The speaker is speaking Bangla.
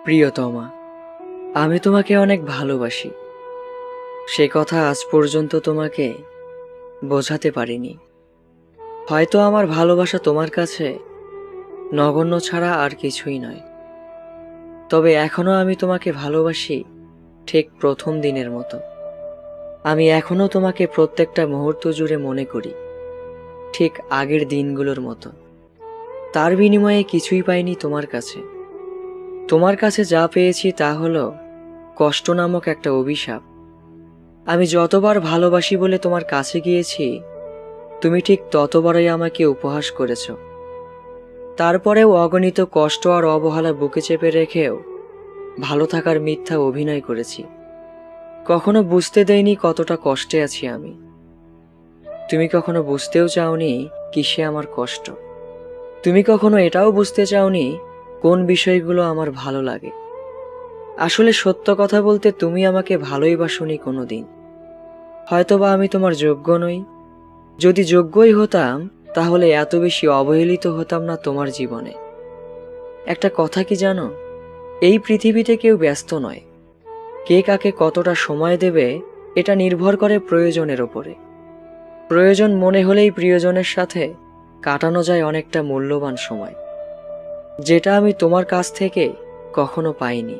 প্রিয়তমা, আমি তোমাকে অনেক ভালোবাসি। সে কথা আজ পর্যন্ত তোমাকে বোঝাতে পারিনি। হয়তো আমার ভালোবাসা তোমার কাছে নগণ্য ছাড়া আর কিছুই নয়। তবে এখনো আমি তোমাকে ভালোবাসি, ঠিক প্রথম দিনের মতো। আমি এখনো তোমাকে প্রত্যেকটা মুহূর্ত জুড়ে মনে করি, ঠিক আগের দিনগুলোর মতো। তার বিনিময়ে কিছুই পাইনি তোমার কাছে। তোমার কাছে যা পেয়েছি তা হলো কষ্ট নামক একটা অভিশাপ। আমি যতবার ভালোবাসি বলে তোমার কাছে গিয়েছি, তুমি ঠিক ততবারই আমাকে উপহাস করেছ। তারপরেও অগণিত কষ্ট আর অবহেলা বুকে চেপে রেখেও ভালো থাকার মিথ্যা অভিনয় করেছি। কখনো বুঝতে দেইনি কতটা কষ্টে আছি আমি। তুমি কখনো বুঝতেও চাওনি কিসে আমার কষ্ট। তুমি কখনো এটাও বুঝতে চাওনি কোন বিষয়গুলো আমার ভালো লাগে। আসলে সত্য কথা বলতে তুমি আমাকে ভালোই বাসোনি কোনোদিন। হয়তোবা আমি তোমার যোগ্য নই। যদি যোগ্যই হতাম, তাহলে এত বেশি অবহেলিত হতাম না তোমার জীবনে। একটা কথা কি জানো, এই পৃথিবীতে কেউ ব্যস্ত নয়। কে কাকে কতটা সময় দেবে এটা নির্ভর করে প্রয়োজনের ওপরে। প্রয়োজন মনে হলেই প্রিয়জনের সাথে কাটানো যায় অনেকটা মূল্যবান সময়, যেটা আমি তোমার কাছ থেকে কখনো পাইনি।